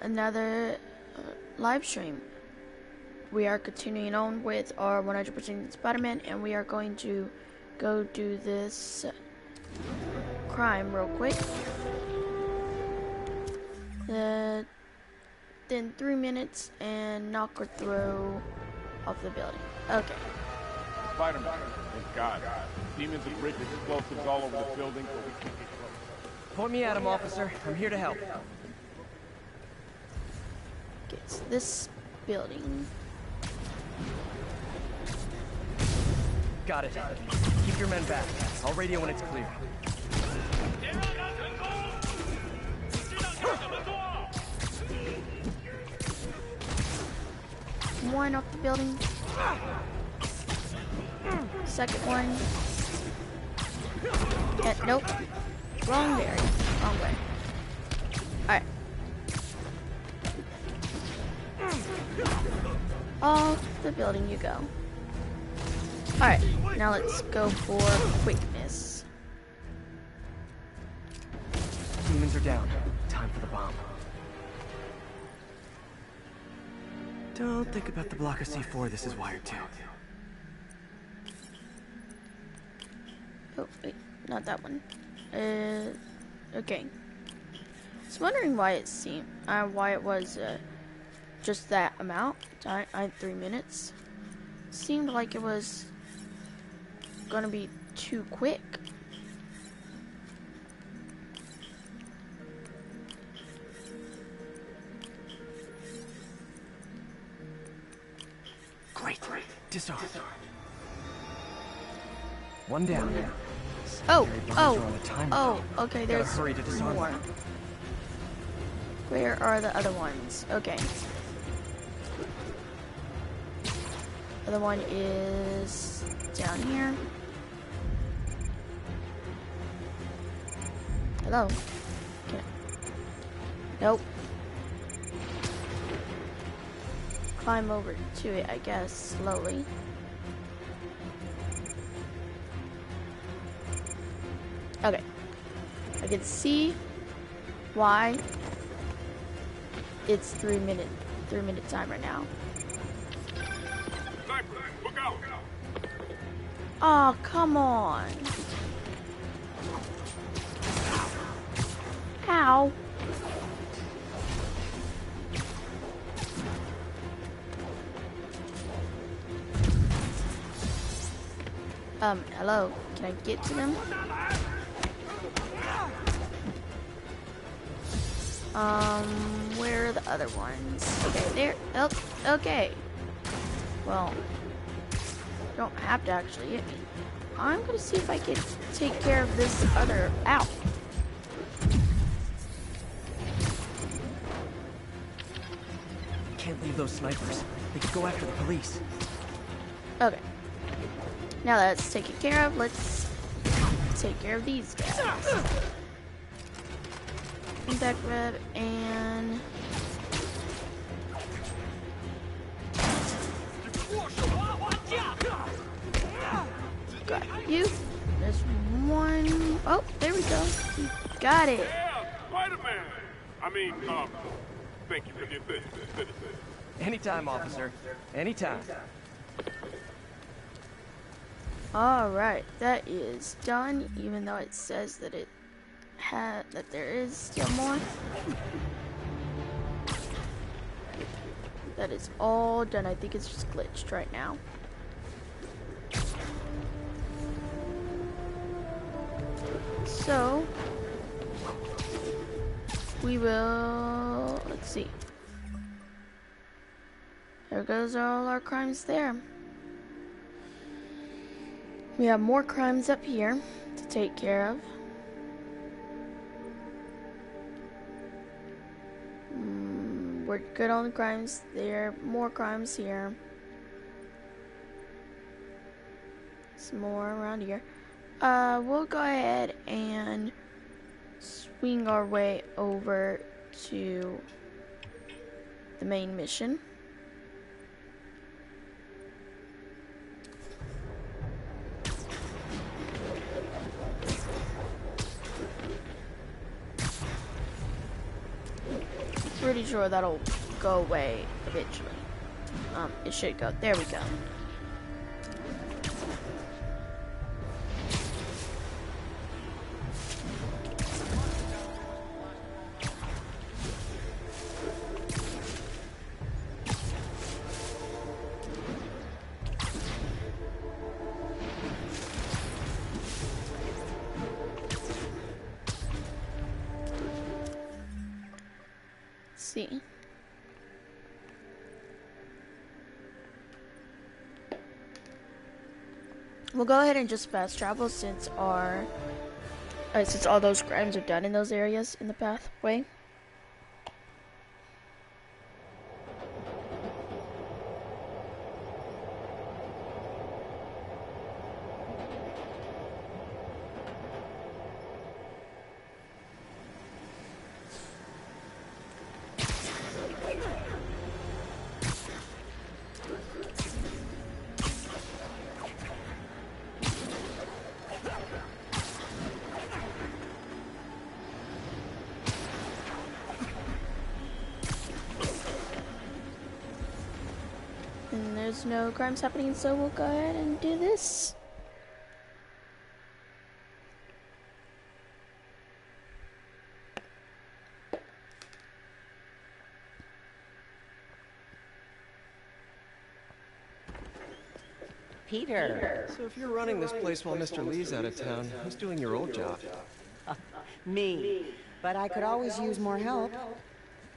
another live stream. We are continuing on with our 100% Spider-Man, and we are going to go do this crime real quick. Then 3 minutes and knock or throw off the building. Okay. Spider-Man, thank God. Demons and bridges, explosives all over the building, but we can't get close. Point me at him, officer. I'm here to help. Okay, it's this building. Got it. Keep your men back. I'll radio when it's clear. One off the building. Second one. Nope. Wrong area. Wrong way. Alright. Off the building you go. Alright, now let's go for quickness. Demons are down. Time for the bomb. Don't think about the block of C4 this is wired to. Oh, wait, not that one. Okay. I was wondering why it seemed, why it was, just that amount. I had 3 minutes. Seemed like it was gonna be too quick. Great. Disarm. One down. Okay, there's hurry to disarm more. them. Where are the other ones? Okay. Other one is down here. Hello? Nope. Climb over to it, I guess, slowly. Okay. I can see why it's 3 minute timer now. Sniper, look out! Oh, come on. Ow. Hello. Can I get to them? Where are the other ones? Okay, there. Oh, okay. Well, you don't have to actually hit me. I'm gonna see if I can take care of this other. Ow. Can't leave those snipers. They could go after the police. Okay. Now that's taken care of. Let's take care of these guys. Impact Rev and got you. There's one. Oh, there we go. We got it. Yeah, Spider-Man! I mean, thank you for the assistance. Anytime, officer. Anytime. Alright, that is done, even though it says that that there is still more. That is all done. I think it's just glitched right now. So we will, let's see. There goes all our crimes there. We have more crimes up here to take care of. We're good on the crimes there. More crimes here. Some more around here. We'll go ahead and swing our way over to the main mission. pretty pretty sure that'll go away eventually. It should go. There we go. See. We'll go ahead and just fast travel since since all those crimes are done in those areas in the pathway. And there's no crimes happening, so we'll go ahead and do this. Peter. So if you're running this place while Mr. Lee's out of town, who's doing your old job? Me. But I could always use more help.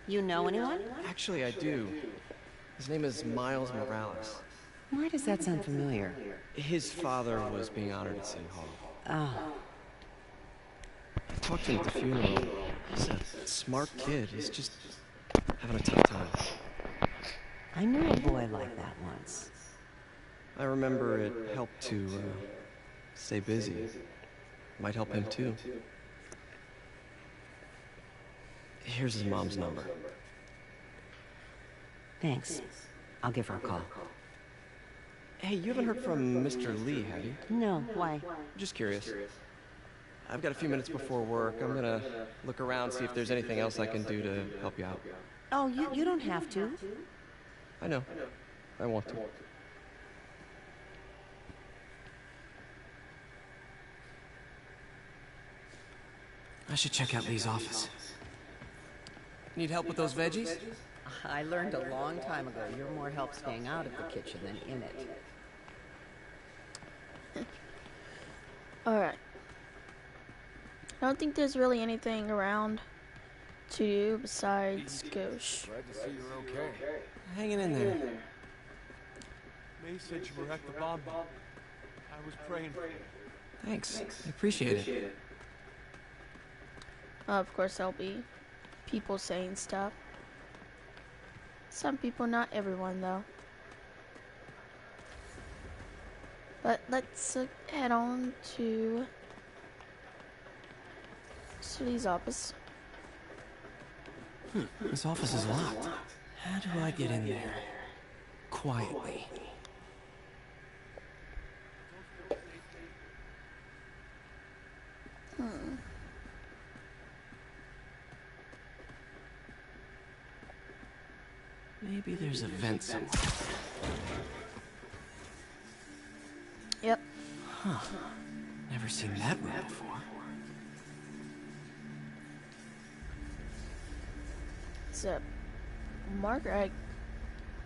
You know anyone? Actually, I do. His name is Miles Morales. Why does that sound familiar? His father was being honored at City Hall. Oh. I talked to him at the funeral. He's a smart kid. He's just having a tough time. I knew a boy like that once. I remember it helped to stay busy. Might help him too. Here's his mom's number. Thanks. I'll give her a call. Hey, you haven't heard from Mr. Lee, have you? No, why? Just curious. I've got a few minutes before work. I'm gonna look around, see if there's anything else I can do to help you out. Oh, you don't have to. I know. I want to. I should check out Lee's office. Need help with those veggies? I learned a long time ago you're more help staying out of the kitchen than in it. Alright. I don't think there's really anything around to do besides Gauche. Glad to see you're okay. Hanging in there. May said you were at the bomb. I was praying. Thanks. I appreciate it. Of course, there'll be people saying stuff. Some people, not everyone, though. But let's head on to Lee's office. This office is locked. How do I get in there? Quietly. Maybe there's a vent somewhere. Yep. Huh. Never seen that room before. It's a marker. I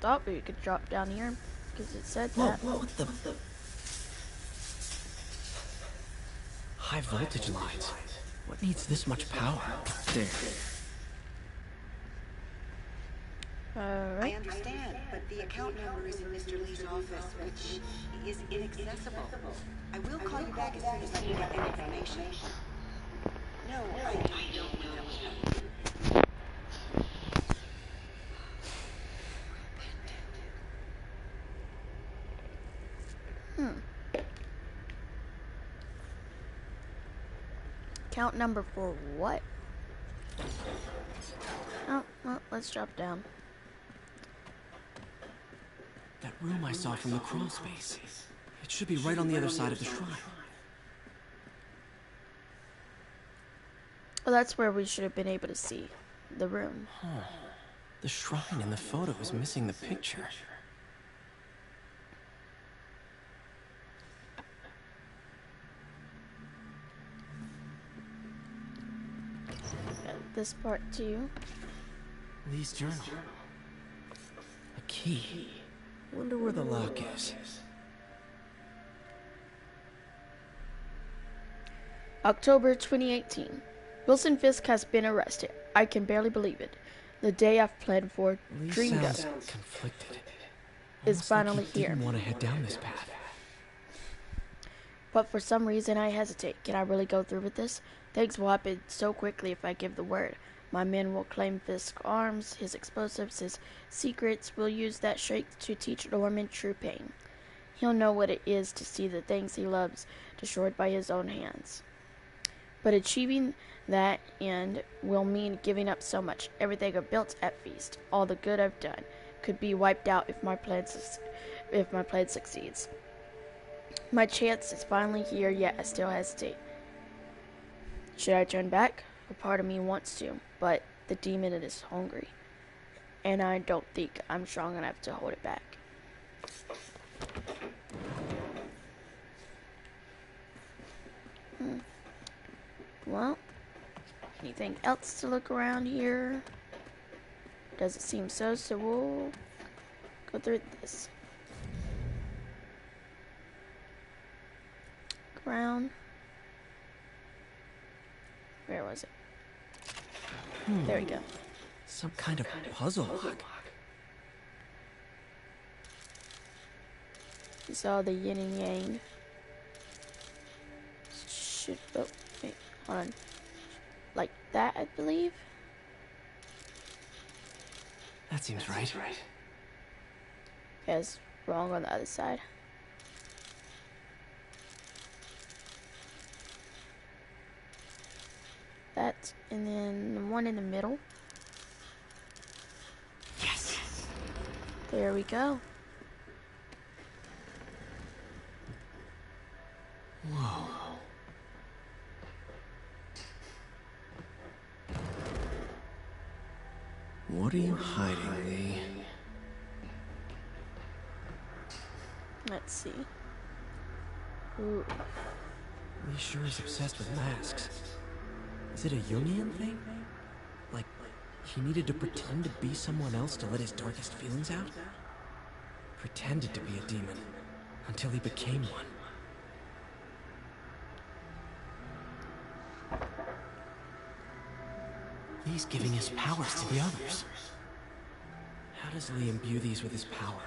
thought we could drop down here because it said that. What the? High voltage lines. What needs this much power? There. I Alright. understand, but the account number is in Mr. Lee's office, which is inaccessible. I will call you back as soon as I get any information. No, I don't know. Count number for what? Oh, well, let's drop down. That room I saw from the crawl space. It should be right on the other side of the shrine. Well, that's where we should have been able to see the room. The shrine in the photo is missing the picture. Got this part too. Lee's journal. A key. Wonder where the lock is. October 2018. Wilson Fisk has been arrested. I can barely believe it. The day I've planned for, Lee dreamed sounds of, conflicted. is Almost like finally he here. didn't want to head down this path. But for some reason I hesitate. Can I really go through with this? Things will happen so quickly if I give the word. My men will claim Fisk's arms, his explosives, his secrets. Will use that strength to teach Norman true pain. He'll know what it is to see the things he loves destroyed by his own hands. But achieving that end will mean giving up so much. Everything I've built at Feast, all the good I've done, could be wiped out if my plan succeeds. My chance is finally here, yet I still hesitate. Should I turn back? A part of me wants to, but the demon is hungry, and I don't think I'm strong enough to hold it back. Well, anything else to look around here? Doesn't seem so, so we'll go through this. Ground. Where was it? There we go. Some kind of puzzle lock. You saw the yin and yang. Should, oh, wait, hold on. Like that, I believe. That seems right. Yeah, it's wrong on the other side. That, and then the one in the middle. Yes. There we go. Whoa. What are you hiding, Lee? Let's see. Ooh. Lee sure is obsessed with masks. Is it a Jungian thing? Like, he needed to pretend to be someone else to let his darkest feelings out? Pretended to be a demon, until he became one. Lee's giving his powers to the others. How does Lee imbue these with his power?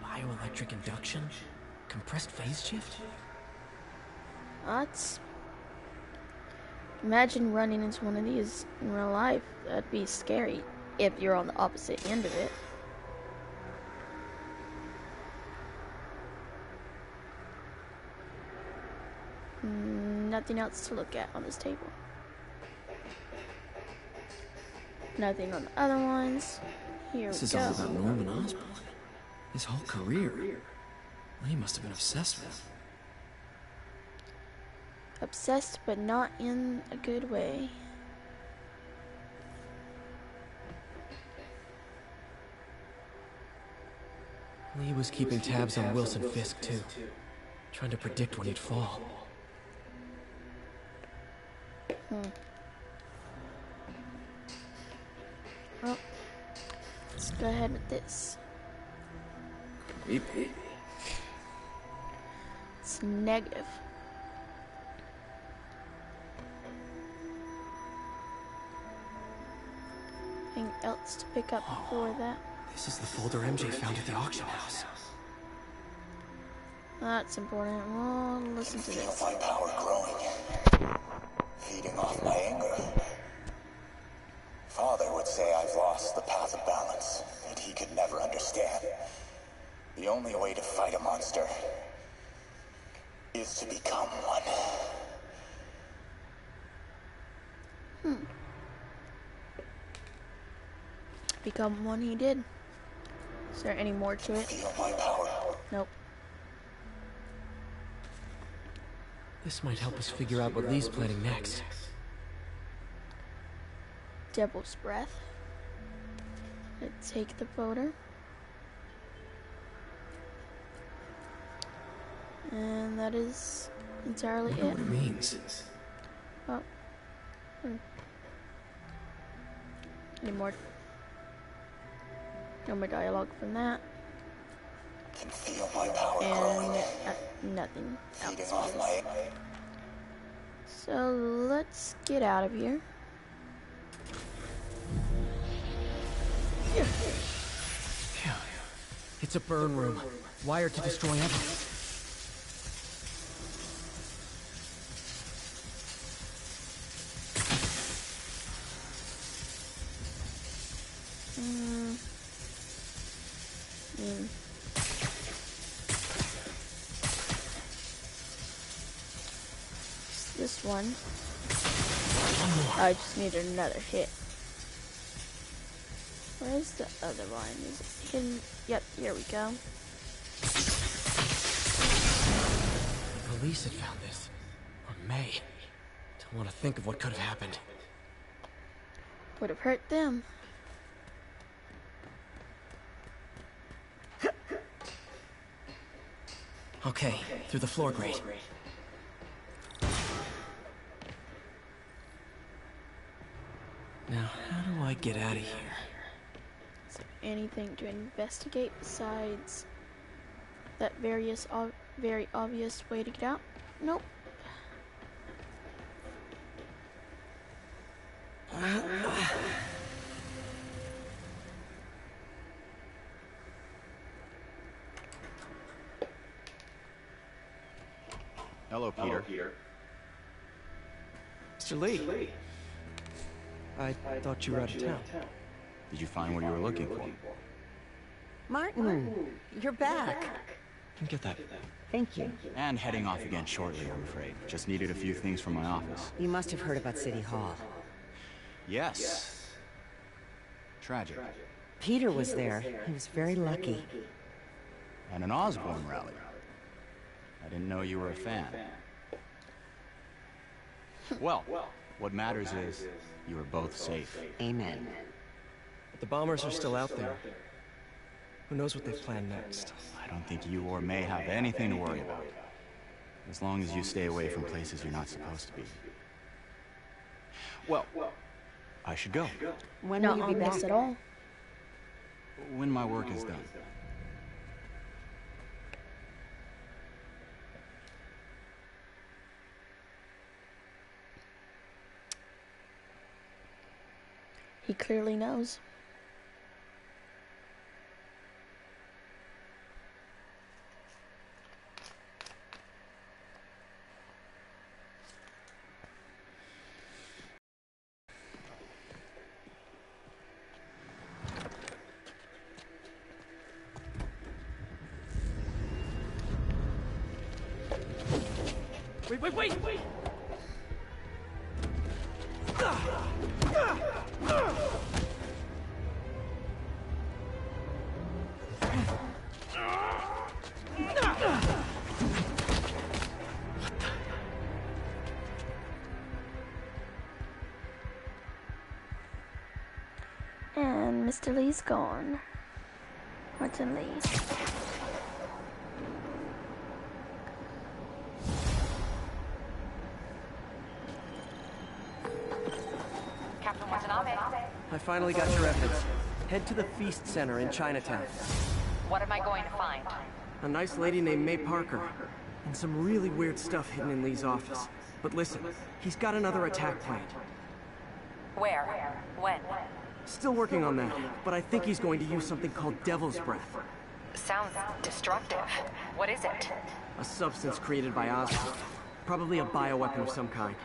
Bioelectric induction? Compressed phase shift? That's... Imagine running into one of these in real life. That'd be scary if you're on the opposite end of it. Nothing else to look at on this table. Nothing on the other ones. Here This we is go. all about Norman Osborn. His whole career. Lee must have been obsessed with him. Obsessed, but not in a good way. Lee was keeping tabs on Wilson Fisk, too. Trying to predict when he'd fall. Well, let's go ahead with this. Creepy. It's negative. Anything else to pick up before that? This is the folder MJ found at the auction house. That's important. We'll listen to this. My power growing, feeding off my anger. Father would say I've lost the path of balance, that he could never understand. The only way to fight a monster is to become one. Become one he did. Is there any more to it? Feel my power. Nope. This might help us figure out what Lee's planning next. Devil's breath. take the photo. And that is entirely Look at it. what it means. Oh. Any more? No more dialogue from that. Can feel my power And growing, nothing feeding else. off my... So let's get out of here. Phew. It's a burn room, wired to destroy evidence. This one. I just needed another hit. Where's the other one? Is it hidden? Yep, here we go. The police had found this. Or may. Don't want to think of what could have happened. Would have hurt them. Okay, through the floor grate. Now, how do I get out of here? Is there anything to investigate besides that very obvious way to get out? Nope. Hello, Peter. Mr. Lee. I thought you were out of town. Did you find what you were looking for? Martin, you're back. Get that. Thank you. And heading off again shortly, I'm afraid. Just needed a few things from my office. You must have heard about City Hall. Yes. Tragic. Peter was there. He was very lucky. And an Osborn rally. I didn't know you were a fan. Well, what matters is you are both safe. Amen. But the bombers are still out there. Who knows what they've planned next? I don't think you or May have anything to worry about. As long as you stay away from places you're not supposed to be. Well, I should go. When Not will on you be this back? at all. When my work is done. He clearly knows. Wait! And Mr. Lee's gone. Martin Lee. Captain Watanabe, I finally got your evidence. Head to the Feast Center in Chinatown. what am I going to find? A nice lady named May Parker. And some really weird stuff hidden in Lee's office. But listen, he's got another attack planned. Where? When? Still working on that, but I think he's going to use something called Devil's Breath. Sounds destructive. What is it? A substance created by Osborn. Probably a bioweapon of some kind.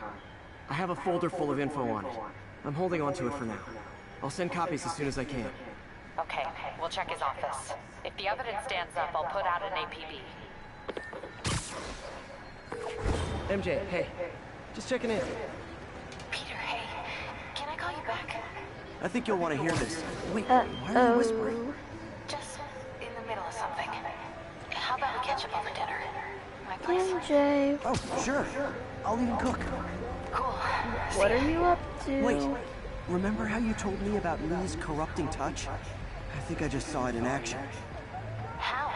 I have a folder full of info on it. I'm holding on to it for now. I'll send copies as soon as I can. Okay, we'll check his office. If the evidence stands up, I'll put out an APB. MJ, hey. Just checking in. Peter, hey, can I call you back? I think you'll want to hear this. Wait, why are you whispering? Just in the middle of something. How about we catch up over dinner? My place? MJ, Oh, sure. I'll even cook. Cool. what are you up to? Wait, remember how you told me about Lee's corrupting touch? I think I just saw it in action. How?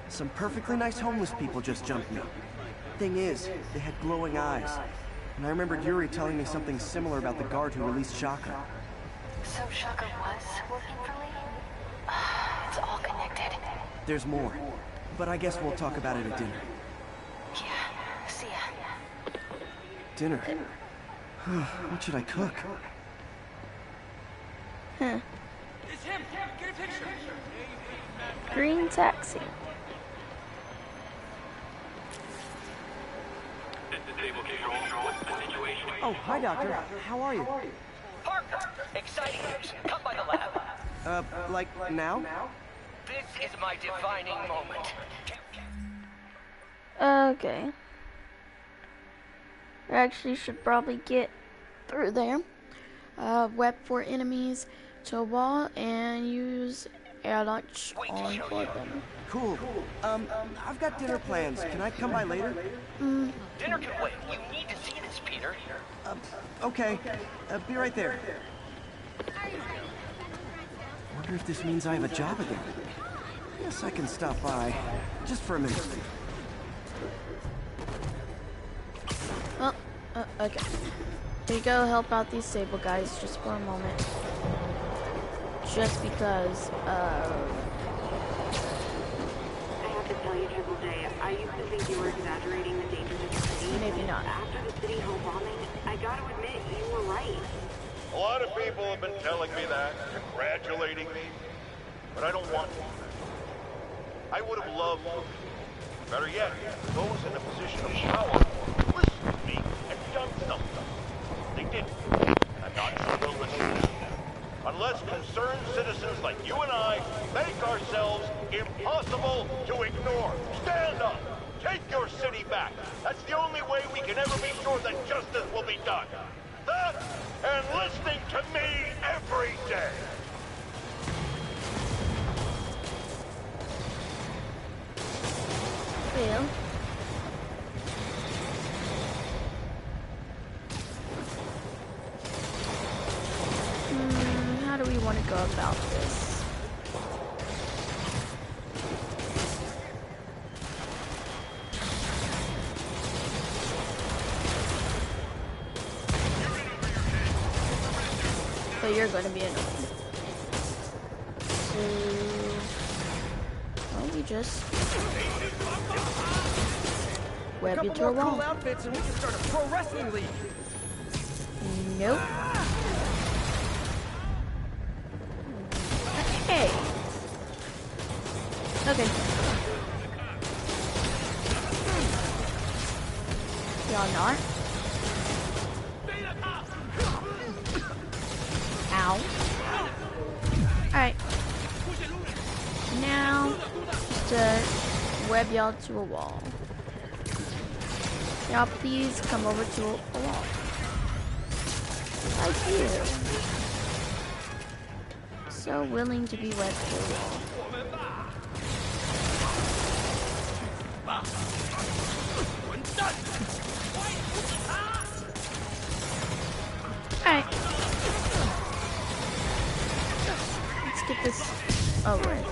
Some perfectly nice homeless people just jumped me. Thing is, they had glowing eyes. And I remembered Yuri telling me something similar about the guard who released Shocker. So Shocker was working for Lee? It's all connected. There's more. But I guess we'll talk about it at dinner. Yeah, see ya. Dinner? What should I cook? Huh. It's him! Get a picture! Green taxi. Oh, hi, Doctor. How are you? Parker! Exciting news! Come by the lab. Like now? This is my defining moment. Okay. I actually should probably get through there. Web for enemies to a wall and use air launch on for them. Cool. I've got dinner plans. Can I come by later? Dinner can wait. You need to see this, Peter. Okay. Be right there. Wonder if this means I have a job again. Guess I can stop by. Just for a minute. Oh, okay. Here you go, help out these Sable guys just for a moment. Just because, I have to tell you, Triple J, I used to think you were exaggerating the dangers of the city. Maybe not. After the City Hall bombing, I gotta admit, you were right. A lot of people have been telling me that, congratulating me, but I don't want to. I would have loved to. Better yet, those in a position of power listened to me and done something. They didn't. I'm not sure they'll listen now. Unless concerned citizens like you and I make ourselves impossible to ignore. Stand up! Take your city back! That's the only way we can ever be sure that justice will be done. That and listening to me every day! well. How do we want to go about this? But you're going to be annoying. So, well, we just web you to a wall. Cool outfits and we can start a pro wrestling league. Nope. Hey. Okay. Y'all not. Ow. Alright. Now, just web y'all to a wall. Y'all please come over to a wall. Like you. So willing to be webbed to a wall. Alright. Let's get this over with.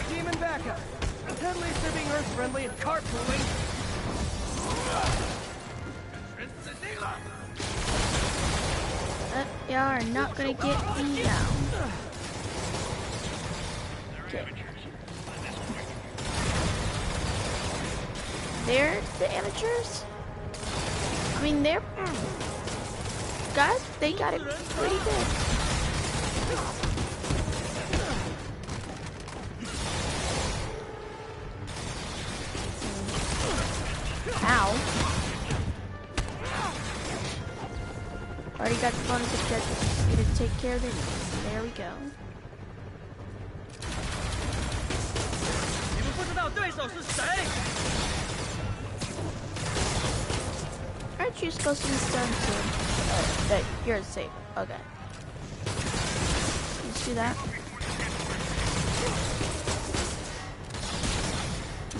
Demon backup. At least they're being Earth-friendly and carpooling. Y'all are not gonna get me down. Okay. They're the amateurs. I mean, they're guys. They got it pretty good. Ow. Already got the bonus objective. Need to take care of it. There we go. Aren't you supposed to be stunned soon? That you're safe. Okay. Let's do that.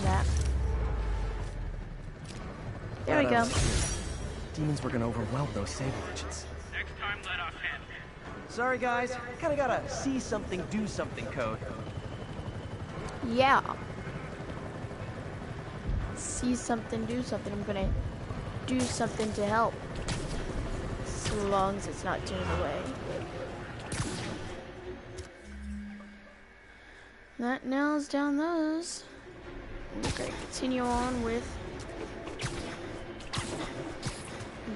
That. There we go. Demons were gonna overwhelm those Sable agents. Next time, let us handle it. Sorry guys, kinda gotta see something, do something code. Yeah. See something, do something. I'm gonna do something to help. So long as it's not doing away. That nails down those. We're gonna continue on with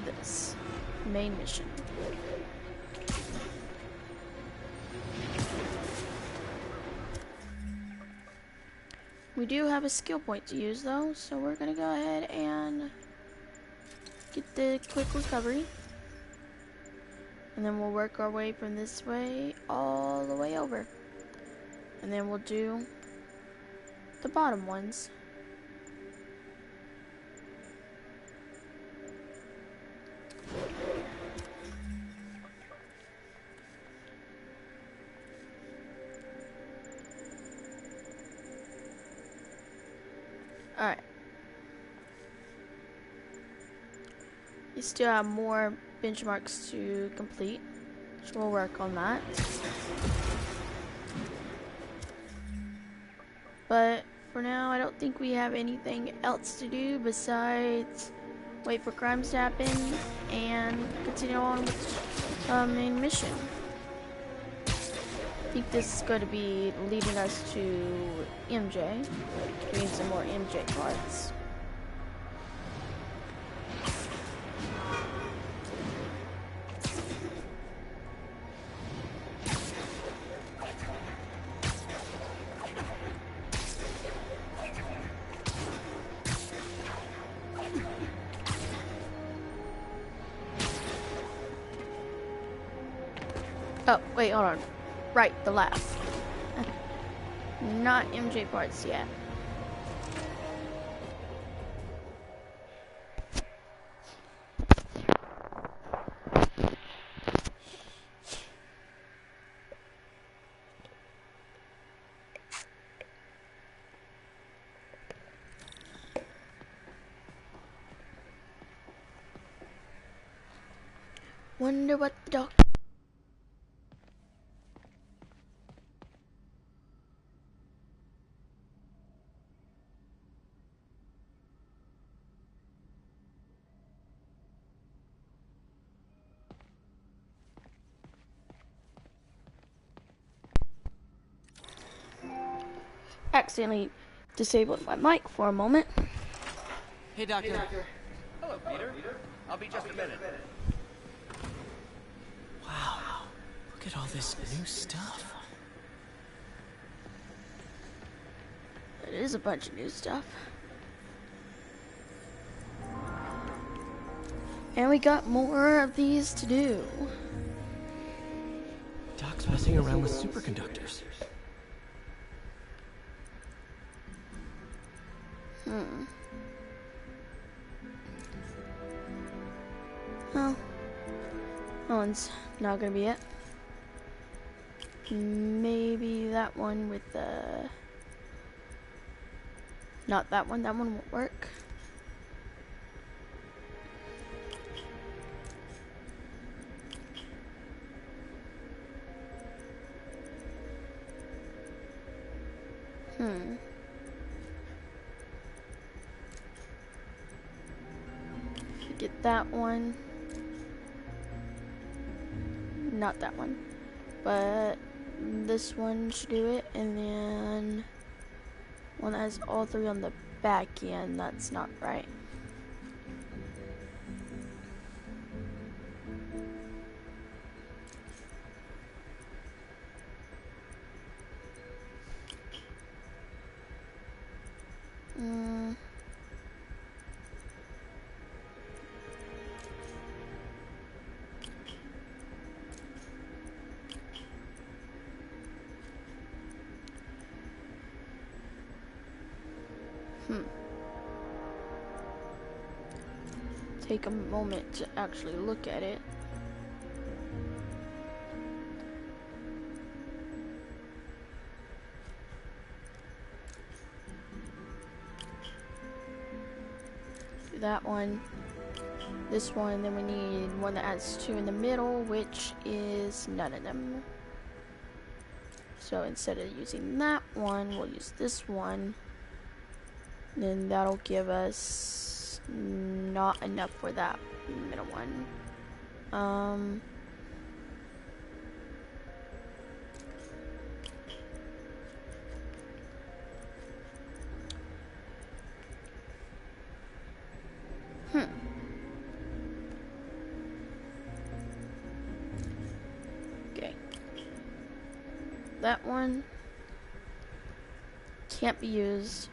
this main mission. We do have a skill point to use though, so we're gonna go ahead and get the quick recovery. And then we'll work our way from this way all the way over. And then we'll do the bottom ones. Alright. You still have more benchmarks to complete, so we'll work on that. But for now, I don't think we have anything else to do besides wait for crimes to happen and continue on with the main mission. I think this is going to be leading us to MJ, doing some more MJ parts. Oh, wait, hold on. Right, the lab. Not MJ parts yet. Wonder what the doctor... Accidentally disabled my mic for a moment. Hey, Doctor. Hello, Peter. I'll be just a minute. Wow, look at all this new stuff. It is a bunch of new stuff. And we got more of these to do. Doc's messing around with superconductors. Well, that one's not gonna be it. Maybe that one with the... Not that one won't work. Get that one. Not that one. But this one should do it, and then one that has all three on the back end, that's not right. Take a moment to actually look at it. Do that one. this one, then we need one that has 2 in the middle, which is none of them. So instead of using that one, we'll use this one. Then that'll give us not enough for that middle one. Okay. That one can't be used.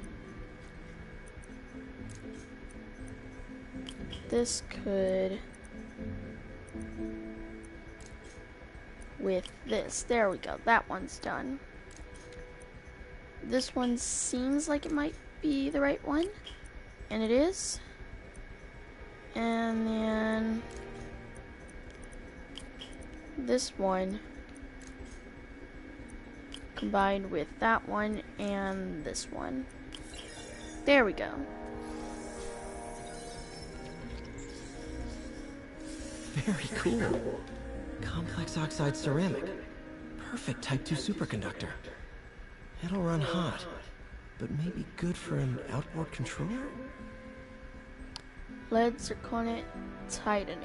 This could with this. There we go. That one's done. This one seems like it might be the right one, and it is. And then this one combined with that one and this one. There we go. Very cool. Complex oxide ceramic. Perfect Type 2 superconductor. It'll run hot, but may be good for an outboard controller? Lead zirconate titanate.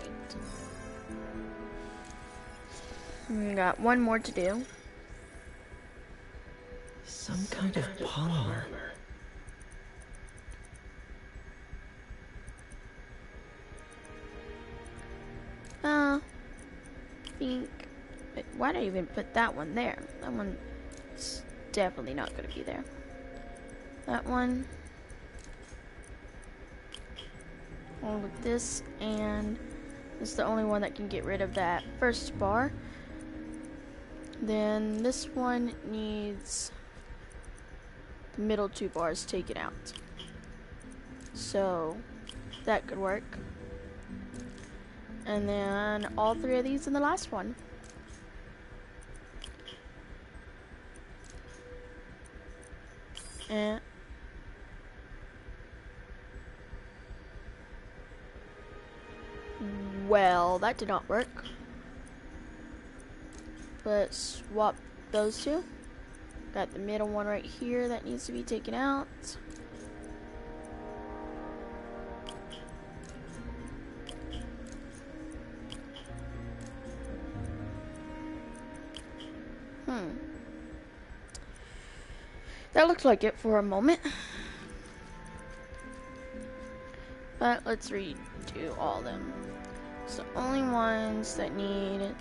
We got one more to do. Some kind of polymer. Think. Wait, why did I even put that one there? That one's definitely not going to be there. That one. All of this, and this is the only one that can get rid of that first bar. Then this one needs the middle 2 bars taken out. So that could work. And then all 3 of these in the last one. And well, that did not work. Let's swap those 2. Got the middle one right here that needs to be taken out. That looked like it for a moment. But let's redo all of them. So only ones that need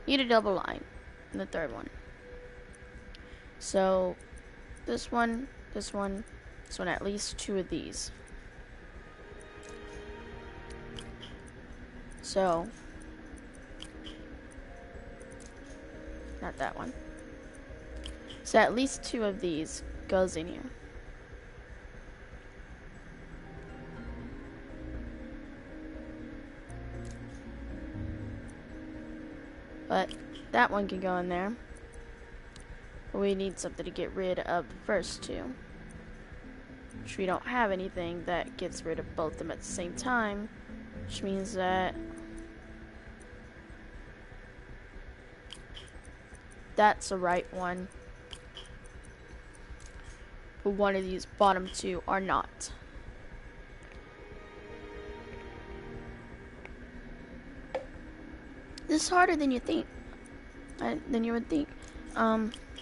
need a double line in the 3rd one. So this one, this one, this one, at least 2 of these. So not that one. So at least 2 of these goes in here. But that one can go in there. But we need something to get rid of the first 2. Which we don't have anything that gets rid of both of them at the same time. Which means that that's the right one. But one of these bottom 2 are not. This is harder than you think. Than you would think.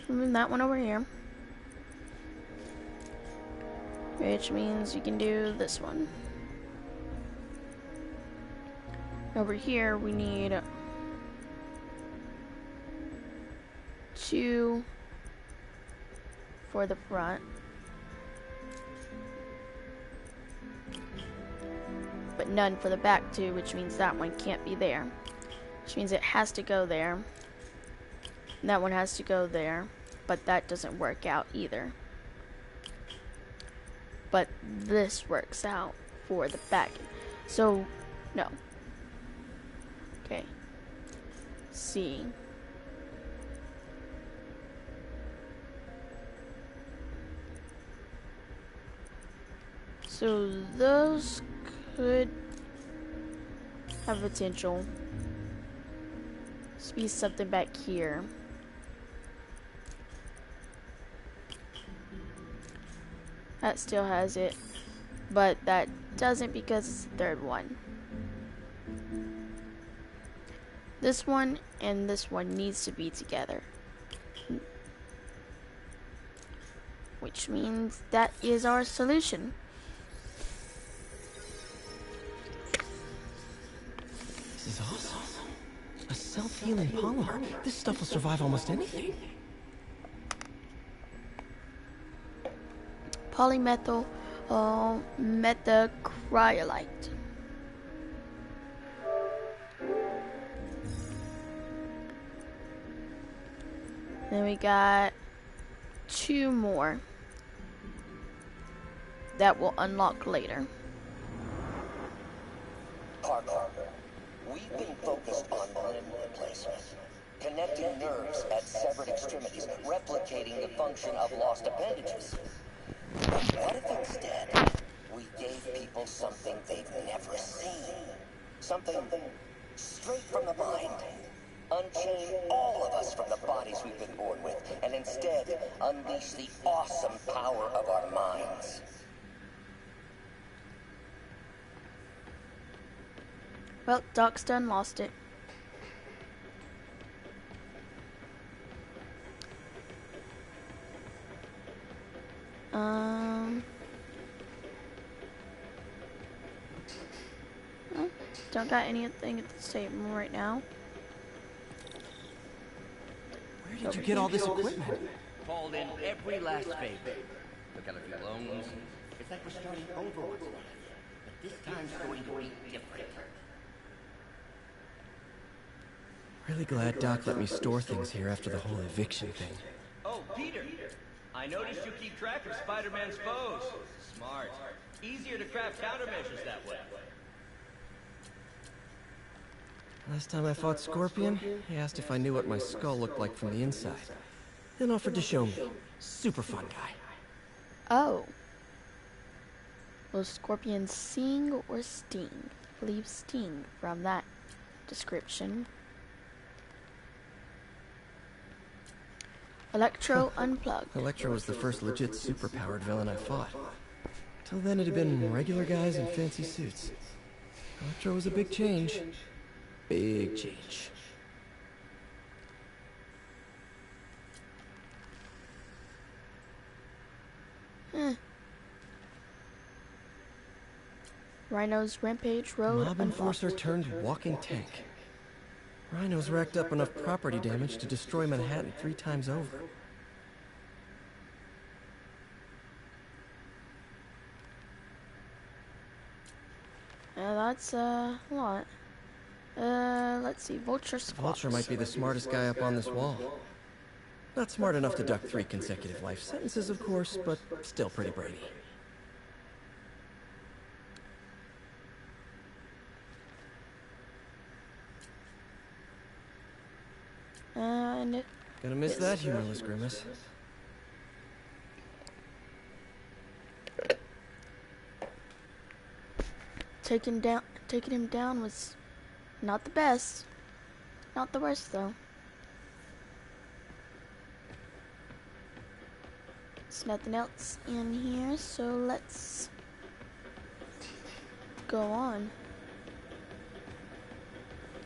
Move that one over here. Which means you can do this one. Over here we need 2 for the front. But none for the back too, which means that one can't be there. Which means it has to go there. And that one has to go there. But that doesn't work out either. But this works out for the back. So, no. Okay. C. So those could have potential. Must be something back here. That still has it, but that doesn't because it's the third one. This one and this one needs to be together, which means that is our solution. This is awesome. A self-healing polymer. This stuff will survive almost anything. Polymethyl methacrylate. Then we got 2 more that will unlock later. Parker, we've been focused on limb replacement, connecting nerves at severed extremities, replicating the function of lost appendages. What if instead we gave people something they've never seen? Something straight from the mind. Unchain all of us from the bodies we've been born with, and instead unleash the awesome power of our minds. Well, Doc's done lost it. Well, don't got anything at the table right now. Where did you get all this equipment? Called in every last favor. Look at a few loans. It's like we're starting over once again. But this time's going to be different. Really glad Doc let me store things here after the whole eviction thing. Oh, Peter! I noticed you keep track of Spider-Man's foes. Smart. Easier to craft countermeasures that way. Last time I fought Scorpion, he asked if I knew what my skull looked like from the inside. Then offered to show me. Super fun guy. Oh. Will Scorpion sing or sting? I believe sting from that description. Electro Unplugged. Electro was the first legit superpowered villain I fought. Till then it had been regular guys in fancy suits. Electro was a big change. Big change. Rhino's Rampage Road Mob Enforcer turned walking tank. Rhino's racked up enough property damage to destroy Manhattan 3 times over. That's a lot. Let's see. Vulture Squawks. Vulture might be the smartest guy up on this wall. Not smart enough to duck 3 consecutive life sentences, of course, but still pretty brainy. And Gonna miss that humorless grimace. taking him down was not the best. Not the worst though. There's nothing else in here, so let's go on.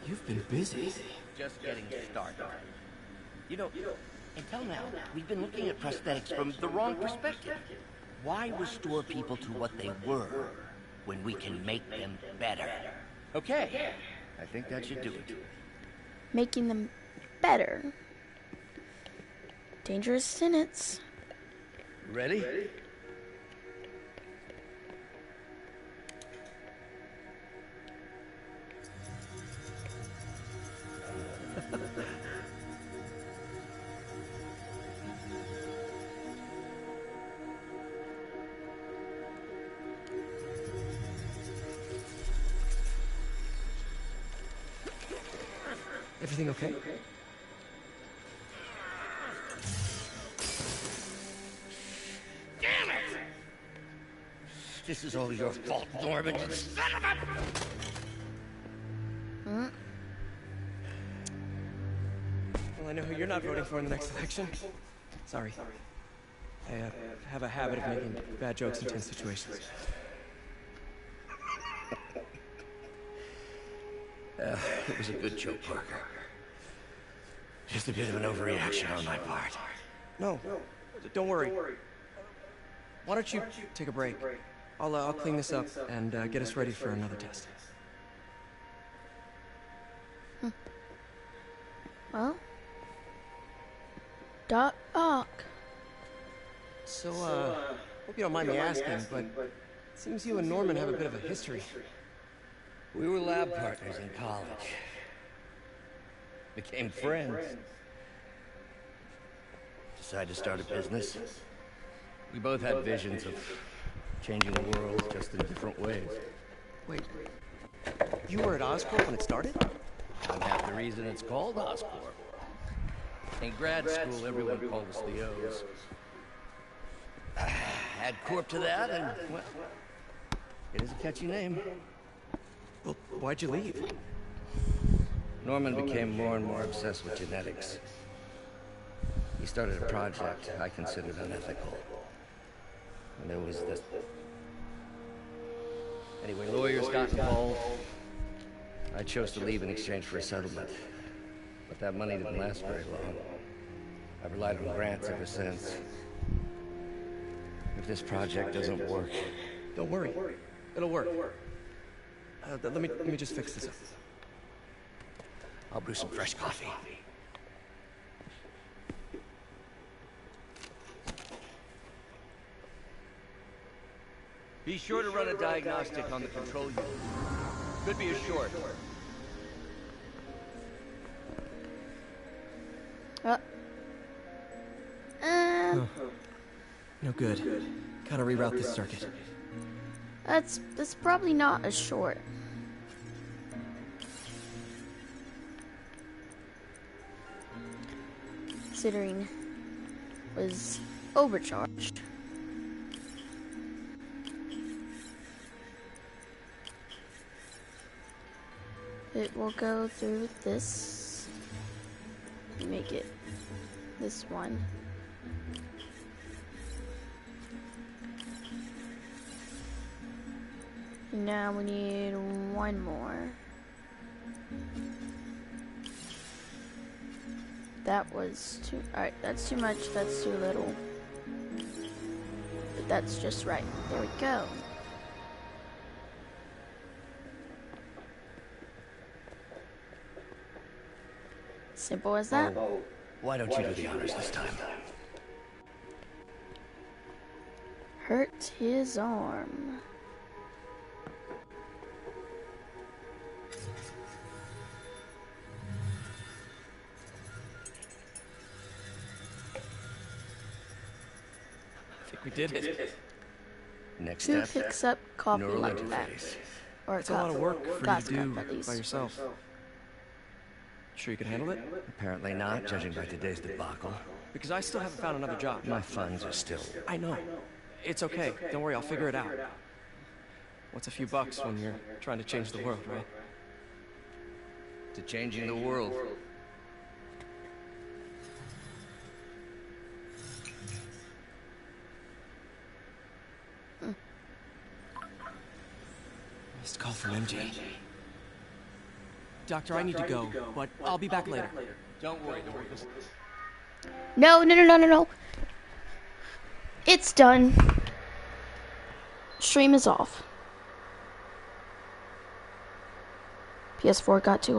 You've been busy. Just getting started. You know, until now, we've been looking at prosthetics from the wrong perspective. Why restore people to what they were when we can make them better? Okay, I think that should do it. Making them better. Dangerous sentence. Ready? Everything okay? This is all your fault, Norman. You son of a... Well, I know who you're not voting for in the next election. Sorry. I have a habit of making bad jokes in tense situations. It was a good joke, Parker. Just a bit of an overreaction on my part. No, don't worry. Why don't you take a break? I'll clean this up and get us ready for another test. Well, Doc Ock. So, hope you don't mind me asking, but it seems you and Norman have a bit of a history. We were lab partners in college. Became friends. Decided to start a business. We both had visions of changing the world, just in different ways. Wait, you were at Oscorp when it started? I'm half the reason it's called Oscorp. In grad school, everyone called us the O's. Add Corp to that, and, well, it is a catchy name. Well, why'd you leave? Norman became more and more obsessed with genetics. He started a project I considered unethical. And there was this... Anyway, lawyers got involved. I chose to leave in exchange for a settlement. But that money didn't last very long. I've relied on grants ever since. If this project doesn't work... Don't worry. It'll work. Let me just fix this up. I'll brew some fresh coffee. Be sure to run a diagnostic on the control unit. Could be a short. No good. Gotta reroute this circuit. That's probably not a short. Considering it was overcharged. It will go through this. Make it this one. Now we need one more. That was too... Alright, that's too much, that's too little. But that's just right. There we go. Simple as that. Oh, why don't you do the honors this time? Hurt his arm. We did it. Next Who step, picks up coffee neural like that? interface. Or It's a lot of work for you glass to cup, do at least. by yourself. Sure you can handle it? Apparently not, judging by today's debacle. Because I still haven't found another job. My funds are still... I know. It's okay. Don't worry, I'll figure it out. What's a few bucks when you're trying to change the world, right? To changing the world. Missed call from MJ. Doctor, I need to go, but I'll be back later. Don't worry. No. It's done. Stream is off. PS4 got too